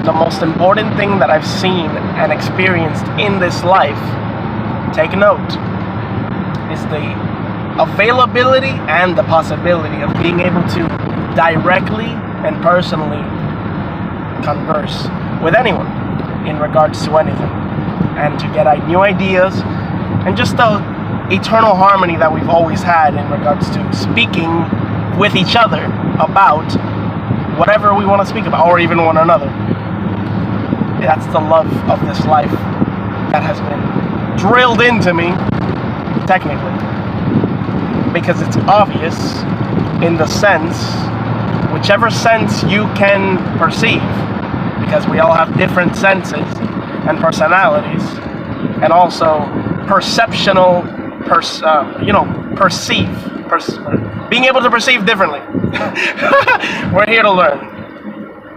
the most important thing that I've seen and experienced in this life, take note, is the availability and the possibility of being able to directly and personally converse with anyone in regards to anything, and to get new ideas, and just the eternal harmony that we've always had in regards to speaking with each other about whatever we want to speak about, or even one another. That's the love of this life that has been drilled into me, technically, because it's obvious in the sense, whichever sense you can perceive, because we all have different senses and personalities, and also being able to perceive differently. We're here to learn,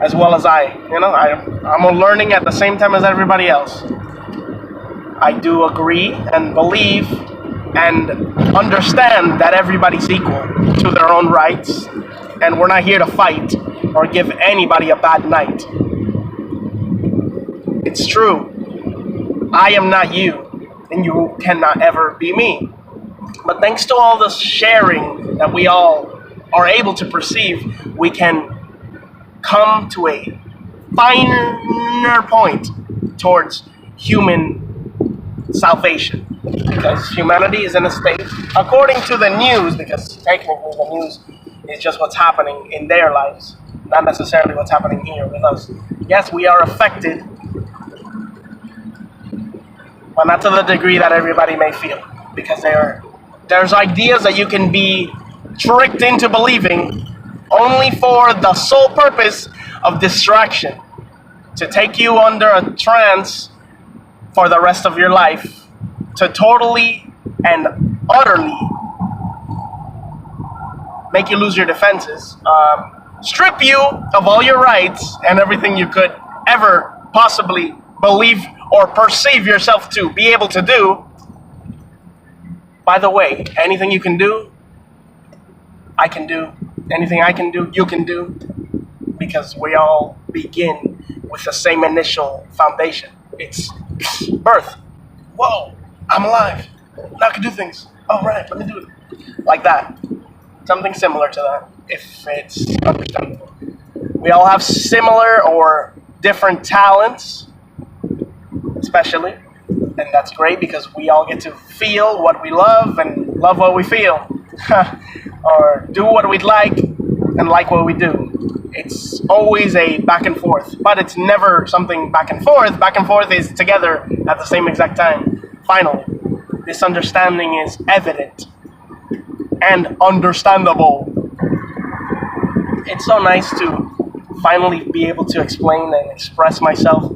as well as I'm learning at the same time as everybody else. I do agree and believe and understand that everybody's equal to their own rights, and we're not here to fight or give anybody a bad night. It's true. I am not you, and you cannot ever be me. But thanks to all the sharing that we all are able to perceive, we can come to a finer point towards human salvation. Because humanity is in a state, according to the news, because technically the news is just what's happening in their lives, not necessarily what's happening here with us. Yes, we are affected, but not to the degree that everybody may feel, because there's ideas that you can be tricked into believing only for the sole purpose of distraction, to take you under a trance for the rest of your life, to totally and utterly make you lose your defenses, strip you of all your rights and everything you could ever possibly believe or perceive yourself to be able to do. By the way, anything you can do, I can do. Anything I can do, you can do. Because we all begin with the same initial foundation. It's birth. Whoa, I'm alive. Now I can do things. All right, let me do it. Like that. Something similar to that, if it's understandable. We all have similar or different talents, especially. And that's great, because we all get to feel what we love and love what we feel. Or do what we'd like and like what we do. It's always a back and forth, but it's never something back and forth. Back and forth is together at the same exact time. Finally, this understanding is evident and understandable. It's so nice to finally be able to explain and express myself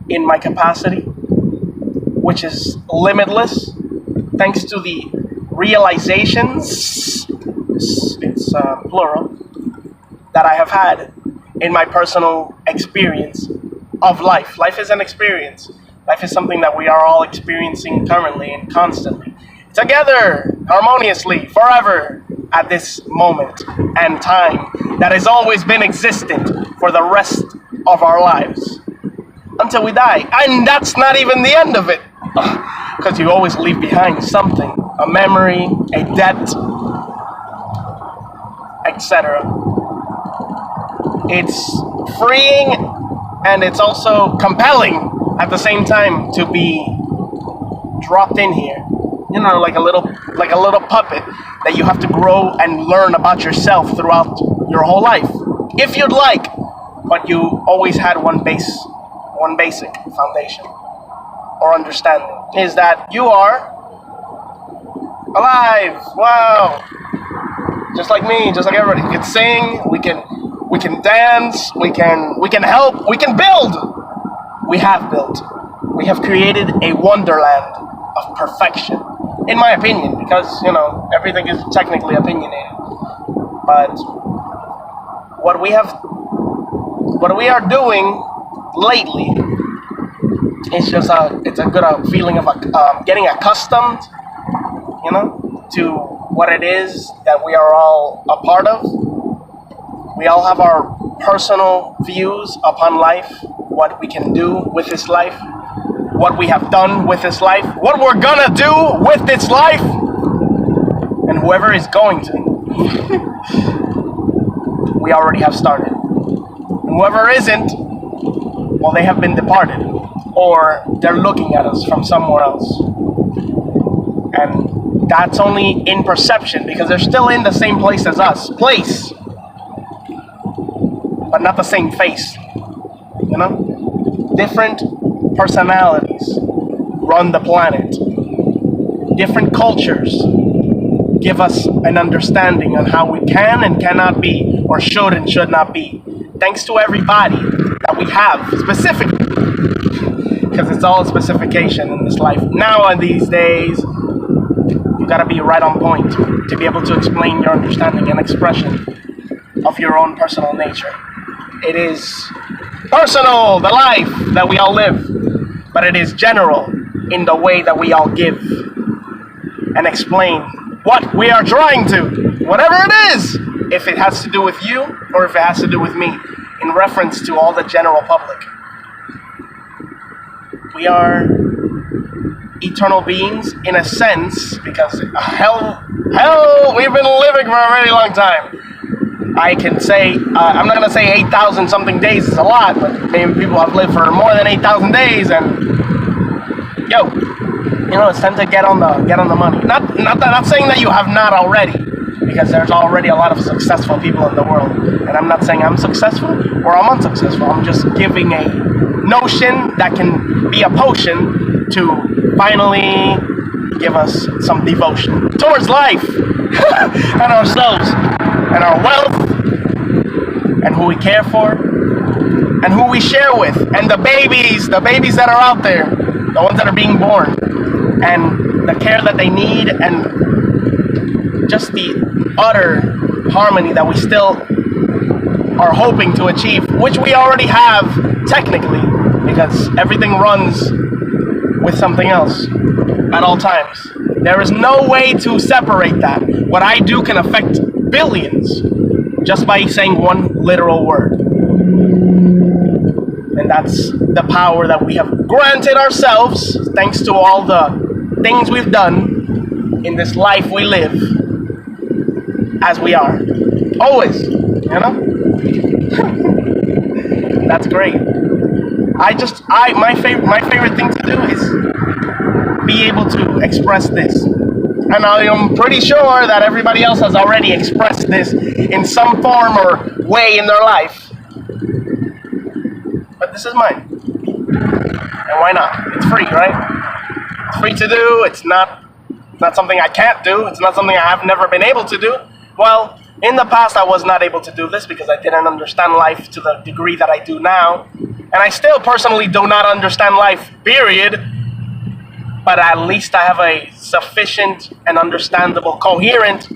in my capacity, which is limitless, thanks to the realizations, it's plural, that I have had in my personal experience of life. Life is an experience. Life is something that we are all experiencing currently and constantly, together, harmoniously, forever, at this moment and time that has always been existent for the rest of our lives, until we die. And that's not even the end of it, because you always leave behind something, a memory, a debt, etc. It's freeing, and it's also compelling at the same time to be dropped in here. You know, like a little puppet that you have to grow and learn about yourself throughout your whole life, if you'd like. But you always had one basic foundation or understanding, is that you are alive. Wow. Just like me, just like everybody. We can sing, we can dance, we can help, we can build. We have built. We have created a wonderland of perfection, in my opinion, because, you know, everything is technically opinionated. But what we are doing lately, it's a good feeling of getting accustomed, you know, to what it is that we are all a part of, We all have our personal views upon life, what we can do with this life, what we have done with this life, what we're gonna do with this life, and whoever is going to. We already have started. And whoever isn't, well, they have been departed, or they're looking at us from somewhere else. And that's only in perception, because they're still in the same place as us. Place, but not the same face. You know? Different personalities run the planet. Different cultures give us an understanding on how we can and cannot be, or should and should not be. Thanks to everybody that we have, specifically, because it's all a specification in this life. Now, in these days, you gotta be right on point to be able to explain your understanding and expression of your own personal nature. It is personal, the life that we all live, but it is general in the way that we all give and explain what we are trying to, whatever it is, if it has to do with you or if it has to do with me, in reference to all the general public. We are eternal beings in a sense, because hell, we've been living for a very long time. I can say, I'm not gonna say 8,000 something days is a lot, but maybe people have lived for more than 8,000 days, and it's time to get on the money. Not saying that you have not already, because there's already a lot of successful people in the world, and I'm not saying I'm successful or I'm unsuccessful. I'm just giving a notion that can be a potion to finally give us some devotion towards life and ourselves and our wealth and who we care for and who we share with, and the babies that are out there, the ones that are being born, and the care that they need, and just the utter harmony that we still are hoping to achieve, which we already have technically, because everything runs with something else at all times. There is no way to separate that. What I do can affect billions just by saying one literal word. And that's the power that we have granted ourselves, thanks to all the things we've done in this life we live as we are. Always, That's great. My favorite thing to do is be able to express this. And I am pretty sure that everybody else has already expressed this in some form or way in their life. But this is mine. And why not? It's free, right? It's free to do. It's not something I can't do. It's not something I have never been able to do. Well, in the past I was not able to do this because I didn't understand life to the degree that I do now. And I still personally do not understand life, period. But at least I have a sufficient and understandable, coherent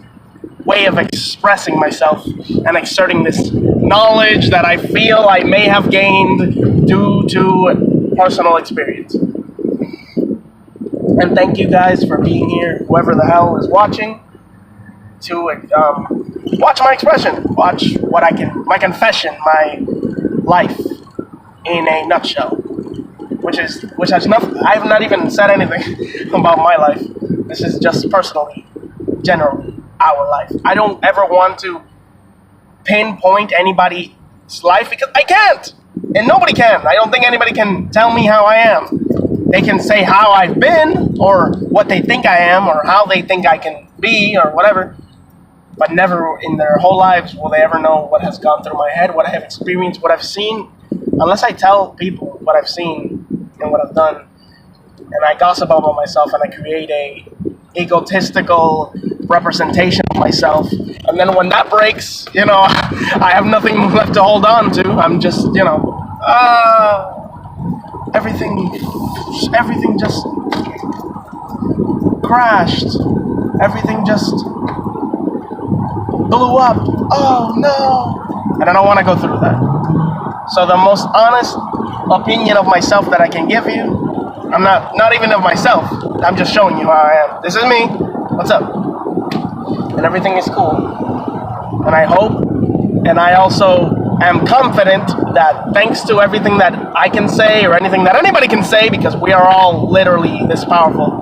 way of expressing myself and exerting this knowledge that I feel I may have gained due to personal experience. And thank you guys for being here, whoever the hell is watching, to watch my expression, watch my confession, my life in a nutshell. Which has nothing. I have not even said anything about my life. This is just personally, generally, our life. I don't ever want to pinpoint anybody's life because I can't, and nobody can. I don't think anybody can tell me how I am. They can say how I've been, or what they think I am, or how they think I can be, or whatever. But never in their whole lives will they ever know what has gone through my head, what I have experienced, what I've seen, unless I tell people what I've seen and what I've done, and I gossip about myself, and I create a egotistical representation of myself, and then when that breaks, I have nothing left to hold on to. I'm just, everything just crashed, everything just blew up. Oh no! And I don't want to go through that. So the most honest opinion of myself that I can give you, I'm not even of myself, I'm just showing you how I am. This is me. What's up? And everything is cool. And I hope And I also am confident that thanks to everything that I can say or anything that anybody can say, because we are all literally this powerful.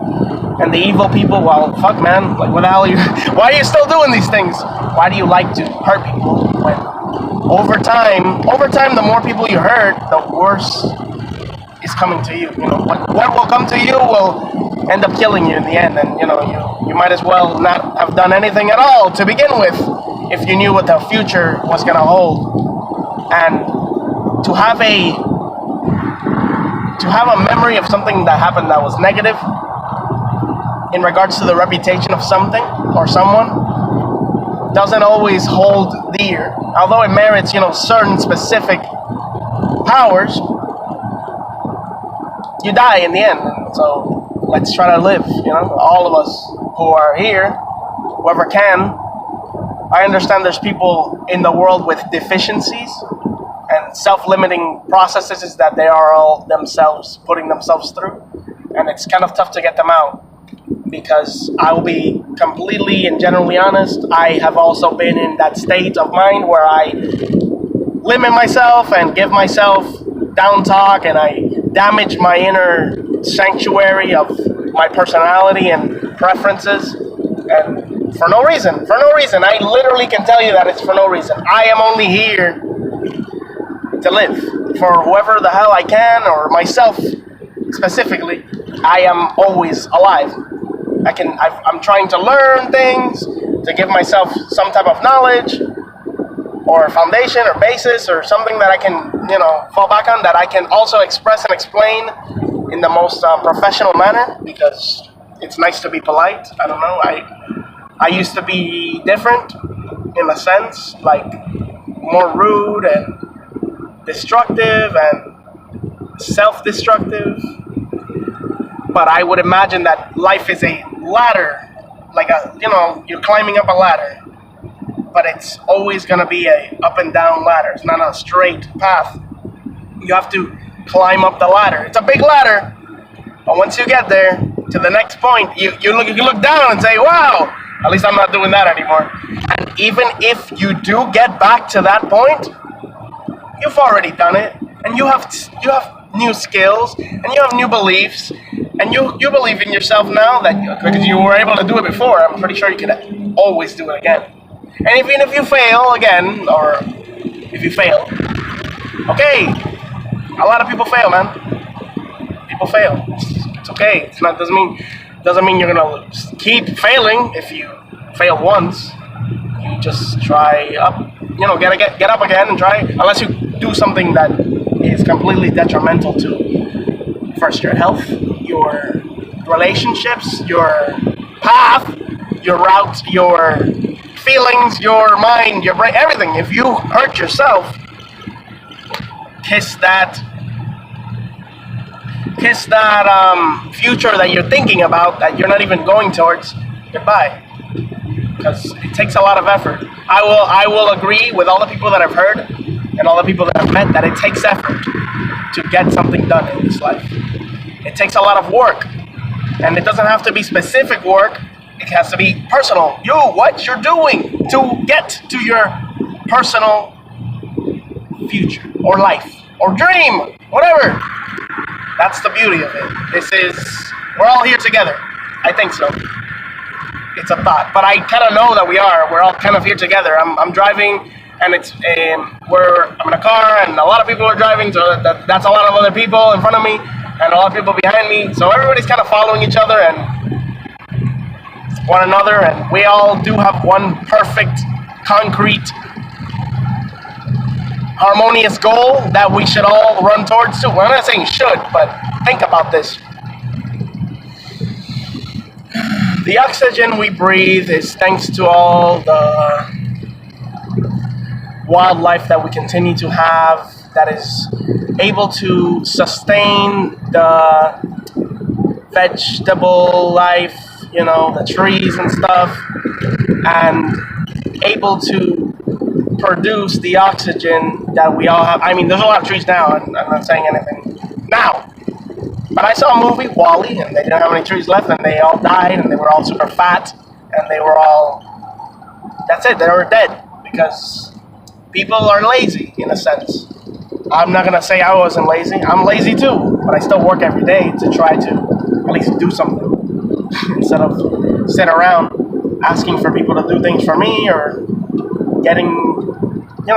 And the evil people, well, fuck, man, like, what the hell are you? Why are you still doing these things? Why do you like to hurt people? When over time, the more people you hurt, the worse is coming to you. You know, what will come to you will end up killing you in the end. And you know, you might as well not have done anything at all to begin with, if you knew what the future was gonna hold. And to have a memory of something that happened that was negative in regards to the reputation of something or someone doesn't always hold dear. Although it merits, you know, certain specific powers, you die in the end. So let's try to live, you know, all of us who are here, whoever can. I understand there's people in the world with deficiencies and self-limiting processes that they are all themselves putting themselves through, and it's kind of tough to get them out. Because I will be completely and generally honest, I have also been in that state of mind where I limit myself and give myself down talk, and I damage my inner sanctuary of my personality and preferences, and for no reason. I literally can tell you that it's for no reason. I am only here to live for whoever the hell I can, or myself specifically. I am always alive. I'm trying to learn things, to give myself some type of knowledge or foundation or basis or something that I can, you know, fall back on, that I can also express and explain in the most professional manner, because it's nice to be polite. I don't know. I used to be different in a sense, like more rude and destructive and self-destructive. But I would imagine that life is a ladder, like you're climbing up a ladder, but it's always gonna be a up and down ladder. It's not a straight path. You have to climb up the ladder. It's a big ladder, but once you get there to the next point, you look down and say, "Wow, at least I'm not doing that anymore." And even if you do get back to that point, you've already done it, and you have new skills, and you have new beliefs, and you believe in yourself now because you were able to do it before. I'm pretty sure you can always do it again. And even if you fail again, or if you fail, okay, a lot of people fail, man. People fail. It's okay. It's not doesn't mean you're gonna keep failing. If you fail once, you just try up. You know, get up again and try. Unless you do something that is completely detrimental to first your health, your relationships, your path, your route, your feelings, your mind, your brain, everything. If you hurt yourself, kiss that future that you're thinking about, that you're not even going towards, goodbye. Because it takes a lot of effort. I will agree with all the people that I've heard and all the people that I've met that it takes effort to get something done in this life. It takes a lot of work, and it doesn't have to be specific work. It has to be personal. What you're doing to get to your personal future or life or dream, whatever. That's the beauty of it. We're all here together. I think so. It's a thought, but I kind of know that we're all kind of here together. I'm driving, and I'm in a car, and a lot of people are driving, so that's a lot of other people in front of me, and a lot of people behind me, so everybody's kind of following each other and one another, and we all do have one perfect, concrete, harmonious goal that we should all run towards too. Well, I'm not saying should, but think about this. The oxygen we breathe is thanks to all the wildlife that we continue to have, that is able to sustain the vegetable life, the trees and stuff, and able to produce the oxygen that we all have. I mean, there's a lot of trees now, and I'm not saying anything now. But I saw a movie, WALL-E, and they didn't have any trees left, and they all died, and they were all super fat, and they were all, that's it, they were dead, because people are lazy in a sense. I'm not gonna say I wasn't lazy. I'm lazy too, but I still work every day to try to at least do something instead of sit around asking for people to do things for me or getting,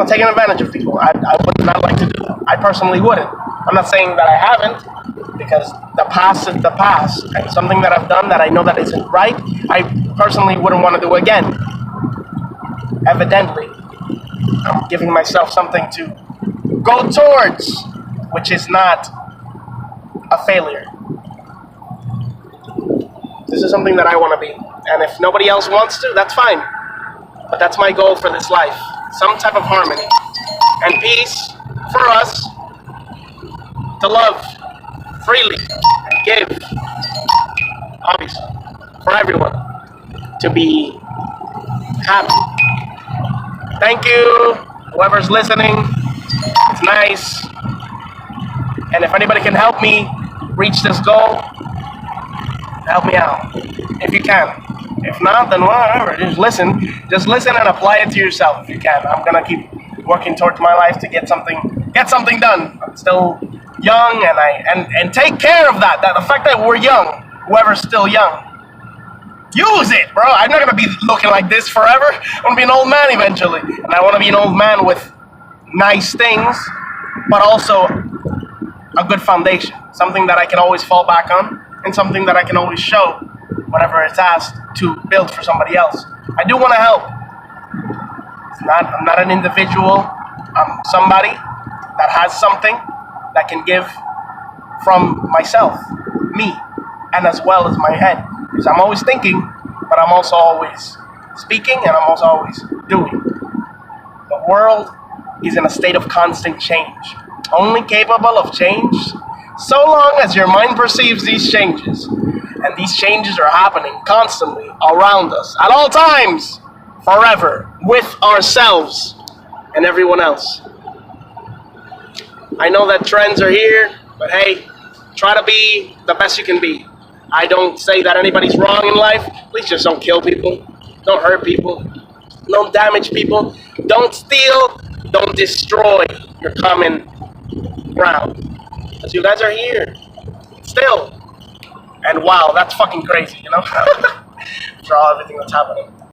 taking advantage of people. I would not like to do that. I personally wouldn't. I'm not saying that I haven't, because the past is the past, and something that I've done that I know that isn't right, I personally wouldn't want to do again. Evidently, I'm giving myself something to go towards, which is not a failure. This is something that I want to be, and if nobody else wants to, that's fine. But that's my goal for this life. Some type of harmony and peace for us to love freely and give, obviously, for everyone to be happy. Thank you, whoever's listening. It's nice. And if anybody can help me reach this goal, help me out if you can. If not, then whatever. Just listen and apply it to yourself if you can. I'm gonna keep working towards my life to get something done. I'm still young, and take care of that. The fact that we're young, whoever's still young, use it, bro. I'm not gonna be looking like this forever. I'm gonna be an old man eventually, and I want to be an old man with nice things, but also a good foundation, something that I can always fall back on, and something that I can always show whenever it's asked to build for somebody else. I do want to help. I'm not an individual. I'm somebody that has something that can give from myself, me, and as well as my head. Because I'm always thinking, but I'm also always speaking, and I'm also always doing. The world is in a state of constant change, only capable of change so long as your mind perceives these changes. And these changes are happening constantly around us, at all times, forever, with ourselves and everyone else. I know that trends are here, but hey, try to be the best you can be. I don't say that anybody's wrong in life. Please just don't kill people. Don't hurt people. Don't damage people. Don't steal. Don't destroy your common ground. Because you guys are here. Still. And wow, that's fucking crazy, for all everything that's happening.